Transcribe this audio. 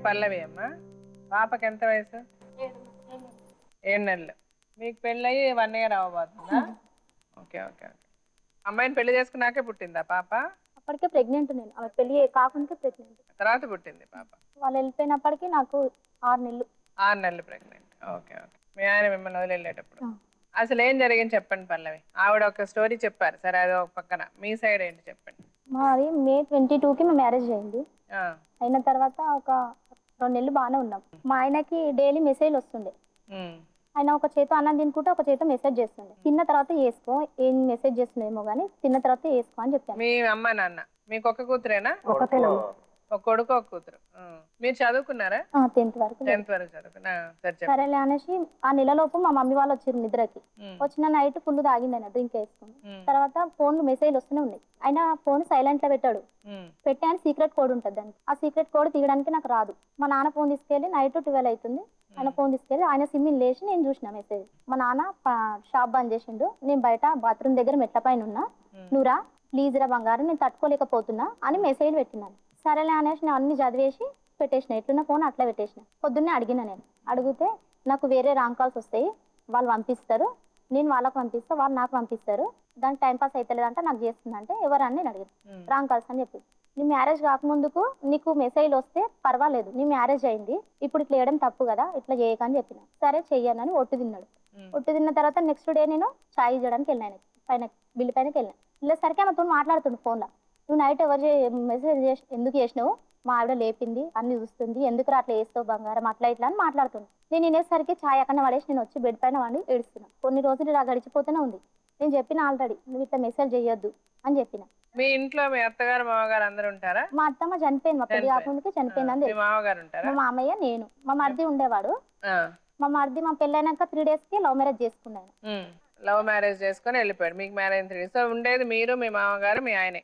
పల్లవి అమ్మా. పాపకి ఎంత వయసు? 7 నెలలు. మీకు పెళ్ళయి 1 ఇయర్ అవ్వబోతుందా? Okay okay okay. అమ్మాయిని పెళ్లి చేసుకున్నాకే పుట్టిందా పాప? అప్పటికే ప్రెగ్నెంట్ నేను. ఆమె పెళ్లి కాకుండా ప్రెగ్నెంట్. తర్వాత పుట్టింది పాప. వాళ్ళు వెళ్ళిపోయినప్పటికీ నాకు 6 నెలలు. 6 నెలలు ప్రెగ్నెంట్. Okay okay. మీ ఆయన మిమ్మల్ని వదిలి వెళ్ళేటప్పుడు అసలు ఏం జరిగింది చెప్పండి పల్లవి. ఆవిడ ఒక స్టోరీ చెప్పారు, సరే అది ఒక పక్కన, మీ సైడ్ ఏంటి చెప్పండి. మాది May 22కి మా మ్యారేజ్ అయింది. అయిన తర్వాత ఒక 2 నెలలు బాగానే ఉన్నాం. మా ఆయనకి డైలీ మెసేజ్ వస్తుండే. ఆయన ఒక చేత అన్నం తినుకుంటే ఒక చేత మెసేజ్ చేస్తుండే. తిన్న తర్వాత వేసుకో, ఏం మెసేజ్ చేస్తుండేమో కానీ తిన్న తర్వాత వేసుకో అని చెప్పాను. మీ అమ్మ నాన్న మీకు ఒక కూతురేనా? ఒకటే. ఒక కొడుకు ఒక కూతురు. మీరు చదువుకున్నారా? 10th వరకు. 10th వరకు చదువుకున్నా. సరేలే అనేసి ఆ నెలలోపు మా మమ్మీ వాళ్ళు వచ్చారు నిద్రకి. వచ్చిన నైట్ ఫుల్ తాగింది ఆయన, డ్రింక్ వేసుకుని. తర్వాత ఫోన్లు మెసేజ్లు వస్తూనే ఉన్నాయి. ఆయన ఫోన్ సైలెంట్ లో పెట్టాడు. పెట్టి ఆయన సీక్రెట్ కోడ్ ఉంటుంది దానికి. ఆ సీక్రెట్ కోడ్ తీయడానికి నాకు రాదు. మా నాన్న ఫోన్ తీసుకెళ్లి నైట్ 12 అవుతుంది. ఆయన ఫోన్ తీసుకెళ్ళి ఆయన సిమ్ లేచి నేను చూసిన మెసేజ్. మా నాన్న షాప్ బంద్ చేసిండు. నేను బయట బాత్రూమ్ దగ్గర మెట్ల పైన ఉన్నా. నువ్వురా ప్లీజ్ రా బంగారం, నేను తట్టుకోలేకపోతున్నా అని మెసేజ్ పెట్టినాను. సరేలే అనేసి నేను అన్ని చదివేసి పెట్టేసిన. ఎట్లున్న ఫోన్ అట్లా పెట్టేసిన. పొద్దున్నే అడిగిన, నేను అడిగితే నాకు వేరే రాంగ్ కాల్స్ వస్తాయి, వాళ్ళు పంపిస్తారు, నేను వాళ్ళకి పంపిస్తా, వాళ్ళు నాకు పంపిస్తారు, దానికి టైంపాస్ అవుతలేదంటే నాకు చేస్తుందంటే ఎవరని నేను అడిగాను. రాంగ్ కాల్స్ అని చెప్పి. నీ మ్యారేజ్ కాకముందుకు నీకు మెసేజ్లు వస్తే పర్వాలేదు, నీ మ్యారేజ్ అయింది, ఇప్పుడు ఇట్లా చేయడం తప్పు కదా, ఇట్లా చేయకని చెప్పిన. సరే చెయ్యనని ఒట్టు తిన్నాడు. ఒట్టు తిన్న తర్వాత నెక్స్ట్ డే నేను చాయ్ చేయడానికి వెళ్ళాను. పైన బిల్లు పైనకి వెళ్ళాను. వెళ్ళేసరికి ఆమెతో మాట్లాడుతుండు ఫోన్లో. నువ్వు నైట్ ఎవరు మెసేజ్ ఎందుకు చేసినావు, మా ఆవిడ లేపింది అన్ని చూస్తుంది, ఎందుకు అట్లా వేస్తావు బంగారం, అట్లా ఇట్లా అని మాట్లాడుతుంది. నేను వినేసరికి ఛాయ్ అక్కడ పడేసి నేను వచ్చి బెడ్ పైన వాడి ఏడుస్తున్నాను. కొన్ని రోజులు ఇలా గడిచిపోతూనే ఉంది. నేను చెప్పిన ఆల్రెడీ నువ్వు ఇట్లా మెసేజ్ చేయొద్దు అని చెప్పిన. మీ ఇంట్లో మీ అత్తగారు మామగారు అందరూ ఉంటారా? మా అత్తమ్మ చనిపోయింది, మా పెళ్లి కాకముందుకే చనిపోయింది. మామగారు ఉంటారా? మా మామయ్య, నేను, మా మరిది ఉండేవాడు. మా మరిది మా పెళ్ళైనాక 3 days కి లవ్ మ్యారేజ్ చేసుకున్నాను. లవ్ మ్యారేజ్ చేసుకుని వెళ్ళిపోయాడు. మీకు మ్యారేజ్ 3 days. సో ఉండేది మీరు, మీ మామగారు, మీ ఆయనే.